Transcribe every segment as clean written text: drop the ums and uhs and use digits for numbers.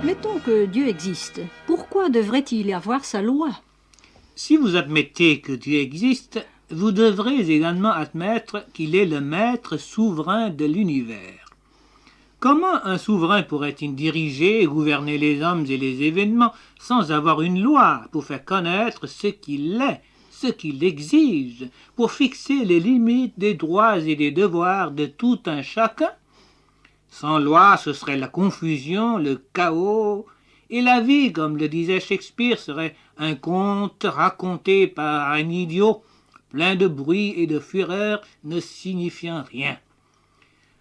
Mettons que Dieu existe. Pourquoi devrait-il avoir sa loi? Si vous admettez que Dieu existe, vous devrez également admettre qu'il est le maître souverain de l'univers. Comment un souverain pourrait-il diriger et gouverner les hommes et les événements sans avoir une loi pour faire connaître ce qu'il est, ce qu'il exige, pour fixer les limites des droits et des devoirs de tout un chacun? Sans loi, ce serait la confusion, le chaos, et la vie, comme le disait Shakespeare, serait un conte raconté par un idiot, plein de bruit et de fureur, ne signifiant rien.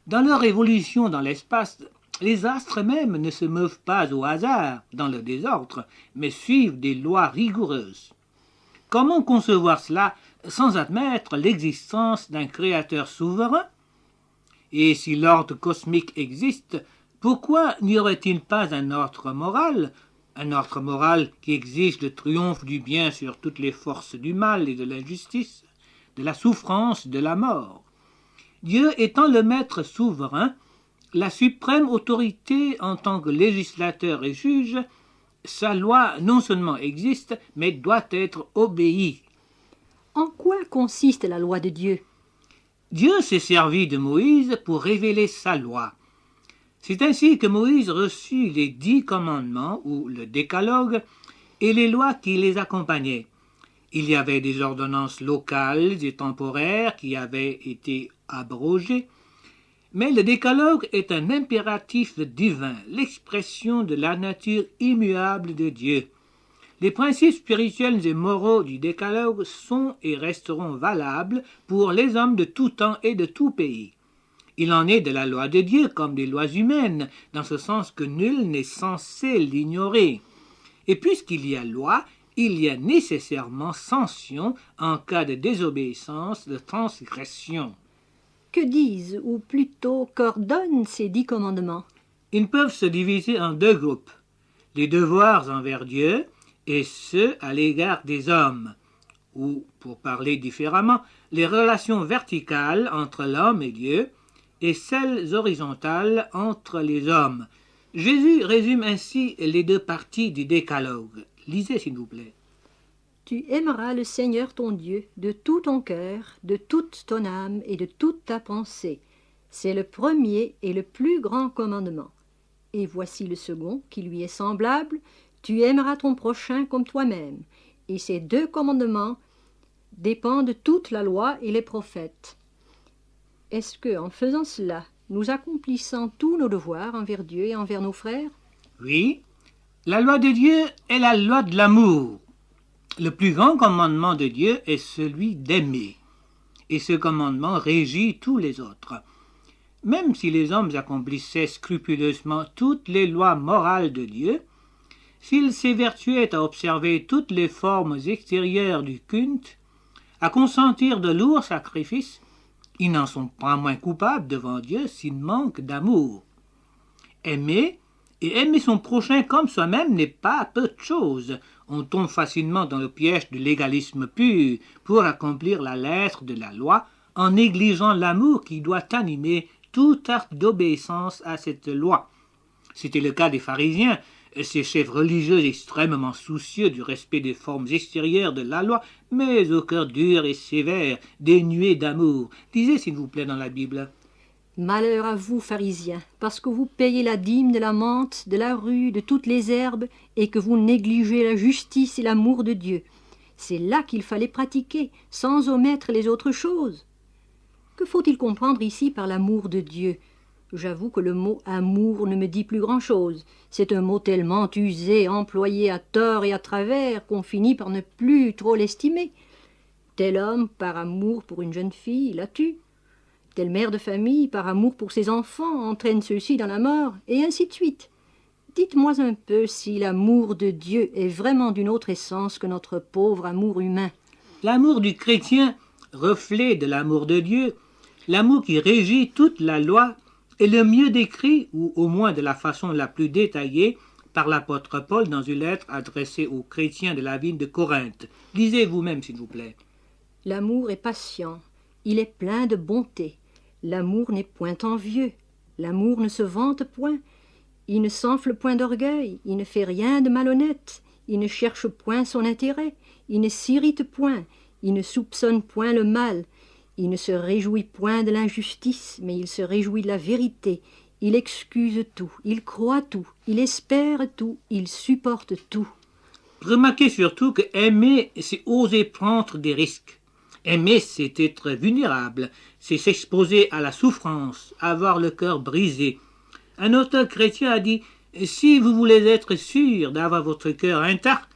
Dans leur évolution dans l'espace, les astres même ne se meuvent pas au hasard, dans le désordre, mais suivent des lois rigoureuses. Comment concevoir cela sans admettre l'existence d'un créateur souverain? Et si l'ordre cosmique existe, pourquoi n'y aurait-il pas un ordre moral qui exige le triomphe du bien sur toutes les forces du mal et de l'injustice, de la souffrance, de la mort? Dieu étant le maître souverain, la suprême autorité en tant que législateur et juge, sa loi non seulement existe, mais doit être obéie. En quoi consiste la loi de Dieu? Dieu s'est servi de Moïse pour révéler sa loi. C'est ainsi que Moïse reçut les 10 commandements, ou le décalogue, et les lois qui les accompagnaient. Il y avait des ordonnances locales et temporaires qui avaient été abrogées, mais le décalogue est un impératif divin, l'expression de la nature immuable de Dieu. Les principes spirituels et moraux du décalogue sont et resteront valables pour les hommes de tout temps et de tout pays. Il en est de la loi de Dieu comme des lois humaines, dans ce sens que nul n'est censé l'ignorer. Et puisqu'il y a loi, il y a nécessairement sanction en cas de désobéissance, de transgression. Que disent, ou plutôt qu'ordonnent ces 10 commandements? Ils peuvent se diviser en 2 groupes, les devoirs envers Dieu et ceux à l'égard des hommes, ou, pour parler différemment, les relations verticales entre l'homme et Dieu et celles horizontales entre les hommes. Jésus résume ainsi les 2 parties du décalogue. Lisez s'il vous plaît. Tu aimeras le Seigneur ton Dieu de tout ton cœur, de toute ton âme et de toute ta pensée. C'est le premier et le plus grand commandement. Et voici le second, qui lui est semblable. Tu aimeras ton prochain comme toi-même. Et ces 2 commandements dépendent toute la loi et les prophètes. Est-ce que, en faisant cela, nous accomplissons tous nos devoirs envers Dieu et envers nos frères? Oui, la loi de Dieu est la loi de l'amour. Le plus grand commandement de Dieu est celui d'aimer. Et ce commandement régit tous les autres. Même si les hommes accomplissaient scrupuleusement toutes les lois morales de Dieu, s'ils s'évertuaient à observer toutes les formes extérieures du culte, à consentir de lourds sacrifices, ils n'en sont pas moins coupables devant Dieu s'ils manquent d'amour. Aimer et aimer son prochain comme soi-même n'est pas peu de chose. On tombe facilement dans le piège du légalisme pur pour accomplir la lettre de la loi en négligeant l'amour qui doit animer tout acte d'obéissance à cette loi. C'était le cas des pharisiens, ces chefs religieux extrêmement soucieux du respect des formes extérieures de la loi, mais au cœur dur et sévère, dénués d'amour. Lisez s'il vous plaît dans la Bible. Malheur à vous, pharisiens, parce que vous payez la dîme de la menthe, de la rue, de toutes les herbes, et que vous négligez la justice et l'amour de Dieu. C'est là qu'il fallait pratiquer, sans omettre les autres choses. Que faut-il comprendre ici par l'amour de Dieu? J'avoue que le mot « amour » ne me dit plus grand-chose. C'est un mot tellement usé, employé à tort et à travers, qu'on finit par ne plus trop l'estimer. Tel homme, par amour pour une jeune fille, la tue. Telle mère de famille, par amour pour ses enfants, entraîne ceux-ci dans la mort, et ainsi de suite. Dites-moi un peu si l'amour de Dieu est vraiment d'une autre essence que notre pauvre amour humain. L'amour du chrétien, reflet de l'amour de Dieu, l'amour qui régit toute la loi, est le mieux décrit, ou au moins de la façon la plus détaillée, par l'apôtre Paul dans une lettre adressée aux chrétiens de la ville de Corinthe. Lisez vous-même, s'il vous plaît. L'amour est patient, il est plein de bonté. L'amour n'est point envieux, l'amour ne se vante point, Il ne s'enfle point d'orgueil, il ne fait rien de malhonnête, il ne cherche point son intérêt, il ne s'irrite point, il ne soupçonne point le mal, il ne se réjouit point de l'injustice, mais il se réjouit de la vérité. Il excuse tout, il croit tout, il espère tout, il supporte tout. Remarquez surtout que aimer, c'est oser prendre des risques. Aimer, c'est être vulnérable, c'est s'exposer à la souffrance, avoir le cœur brisé. Un auteur chrétien a dit « Si vous voulez être sûr d'avoir votre cœur intact,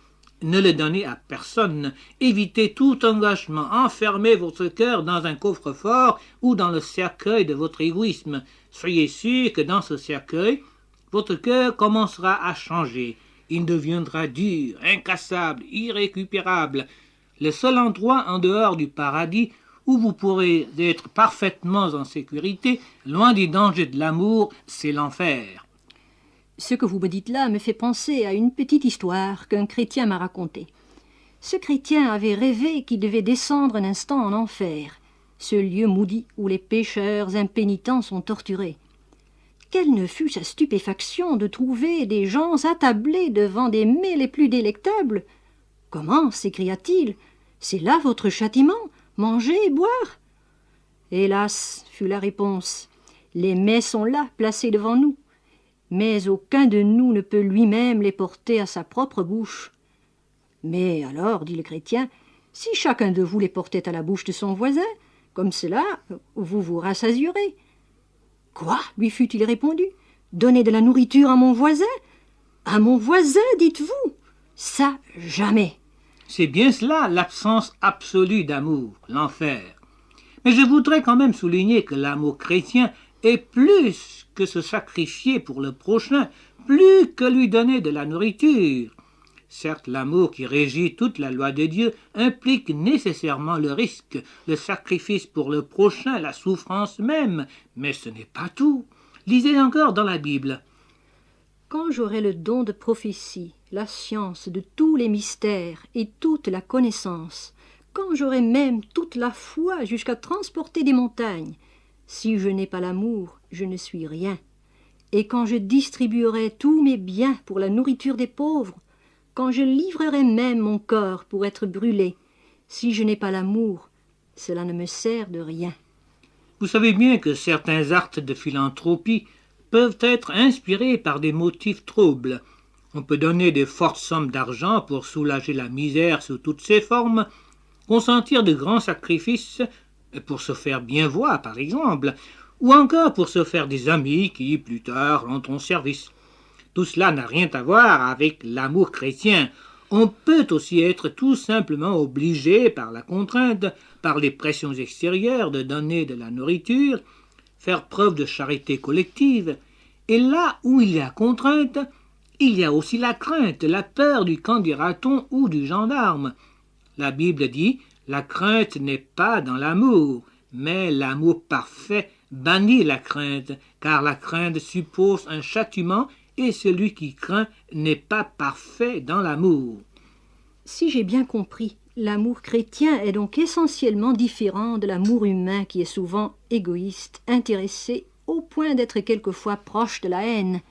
ne le donnez à personne. Évitez tout engagement. Enfermez votre cœur dans un coffre-fort ou dans le cercueil de votre égoïsme. Soyez sûr que dans ce cercueil, votre cœur commencera à changer. Il deviendra dur, incassable, irrécupérable. Le seul endroit en dehors du paradis où vous pourrez être parfaitement en sécurité, loin des dangers de l'amour, c'est l'enfer. » Ce que vous me dites là me fait penser à une petite histoire qu'un chrétien m'a racontée. Ce chrétien avait rêvé qu'il devait descendre un instant en enfer, ce lieu maudit où les pécheurs impénitents sont torturés. Quelle ne fut sa stupéfaction de trouver des gens attablés devant des mets les plus délectables. « Comment » s'écria-t-il, « c'est là votre châtiment, manger et boire ?» Hélas, fut la réponse, les mets sont là, placés devant nous. Mais aucun de nous ne peut lui-même les porter à sa propre bouche. « Mais alors, dit le chrétien, si chacun de vous les portait à la bouche de son voisin, comme cela, vous vous rassasierez. »« Quoi ?» lui fut-il répondu. « Donner de la nourriture à mon voisin ? À mon voisin, dites-vous ? Ça, jamais !» C'est bien cela, l'absence absolue d'amour, l'enfer. Mais je voudrais quand même souligner que l'amour chrétien est plus que se sacrifier pour le prochain, plus que lui donner de la nourriture. Certes, l'amour qui régit toute la loi de Dieu implique nécessairement le risque, le sacrifice pour le prochain, la souffrance même, mais ce n'est pas tout. Lisez encore dans la Bible. « Quand j'aurai le don de prophétie, la science de tous les mystères et toute la connaissance, quand j'aurai même toute la foi jusqu'à transporter des montagnes, si je n'ai pas l'amour, je ne suis rien. Et quand je distribuerai tous mes biens pour la nourriture des pauvres, quand je livrerai même mon corps pour être brûlé, si je n'ai pas l'amour, cela ne me sert de rien. » Vous savez bien que certains actes de philanthropie peuvent être inspirés par des motifs troubles. On peut donner de fortes sommes d'argent pour soulager la misère sous toutes ses formes, consentir de grands sacrifices pour se faire bien voir, par exemple, ou encore pour se faire des amis qui, plus tard, rendront service. Tout cela n'a rien à voir avec l'amour chrétien. On peut aussi être tout simplement obligé par la contrainte, par les pressions extérieures de donner de la nourriture, faire preuve de charité collective. Et là où il y a contrainte, il y a aussi la crainte, la peur du qu'en dira-t-on ou du gendarme. La Bible dit « La crainte n'est pas dans l'amour, mais l'amour parfait bannit la crainte, car la crainte suppose un châtiment et celui qui craint n'est pas parfait dans l'amour. » Si j'ai bien compris, l'amour chrétien est donc essentiellement différent de l'amour humain qui est souvent égoïste, intéressé, au point d'être quelquefois proche de la haine.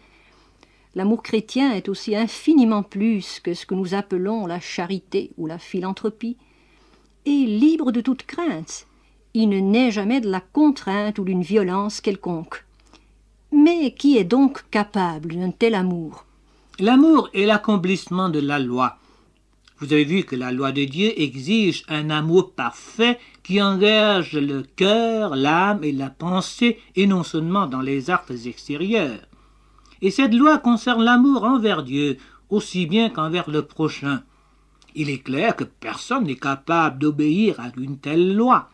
L'amour chrétien est aussi infiniment plus que ce que nous appelons la charité ou la philanthropie, et libre de toute crainte. Il ne naît jamais de la contrainte ou d'une violence quelconque. Mais qui est donc capable d'un tel amour ? L'amour est l'accomplissement de la loi. Vous avez vu que la loi de Dieu exige un amour parfait qui engage le cœur, l'âme et la pensée, et non seulement dans les actes extérieurs. Et cette loi concerne l'amour envers Dieu, aussi bien qu'envers le prochain. Il est clair que personne n'est capable d'obéir à une telle loi.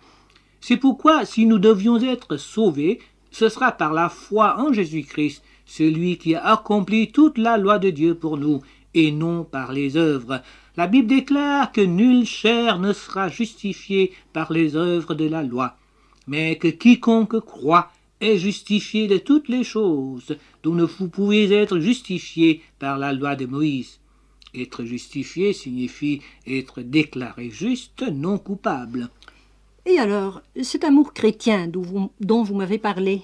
C'est pourquoi, si nous devions être sauvés, ce sera par la foi en Jésus-Christ, celui qui a accompli toute la loi de Dieu pour nous, et non par les œuvres. La Bible déclare que nulle chair ne sera justifiée par les œuvres de la loi, mais que quiconque croit est justifié de toutes les choses dont vous pouvez être justifié par la loi de Moïse. Être justifié signifie être déclaré juste, non coupable. Et alors, cet amour chrétien dont vous m'avez parlé ?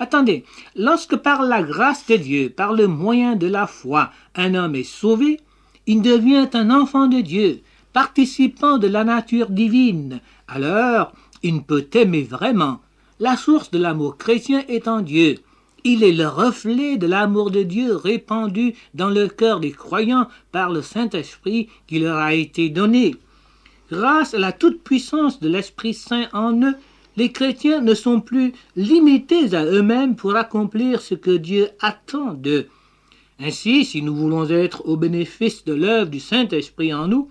Attendez, lorsque par la grâce de Dieu, par le moyen de la foi, un homme est sauvé, il devient un enfant de Dieu, participant de la nature divine. Alors, il peut aimer vraiment. La source de l'amour chrétien est en Dieu. Il est le reflet de l'amour de Dieu répandu dans le cœur des croyants par le Saint-Esprit qui leur a été donné. Grâce à la toute-puissance de l'Esprit Saint en eux, les chrétiens ne sont plus limités à eux-mêmes pour accomplir ce que Dieu attend d'eux. Ainsi, si nous voulons être au bénéfice de l'œuvre du Saint-Esprit en nous,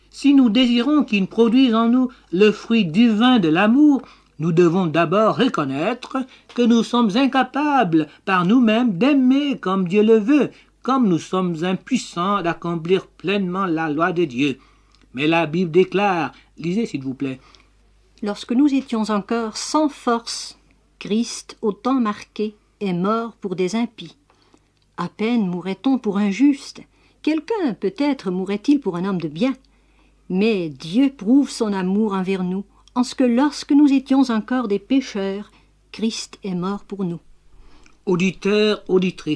si nous désirons qu'il produise en nous le fruit divin de l'amour, nous devons d'abord reconnaître que nous sommes incapables par nous-mêmes d'aimer comme Dieu le veut, comme nous sommes impuissants d'accomplir pleinement la loi de Dieu. Mais la Bible déclare, lisez s'il vous plaît. Lorsque nous étions encore sans force, Christ, au temps marqué, est mort pour des impies. À peine mourrait-on pour un juste. Quelqu'un, peut-être, mourrait-il pour un homme de bien. Mais Dieu prouve son amour envers nous, en ce que lorsque nous étions encore des pécheurs, Christ est mort pour nous. Auditeurs, auditrices,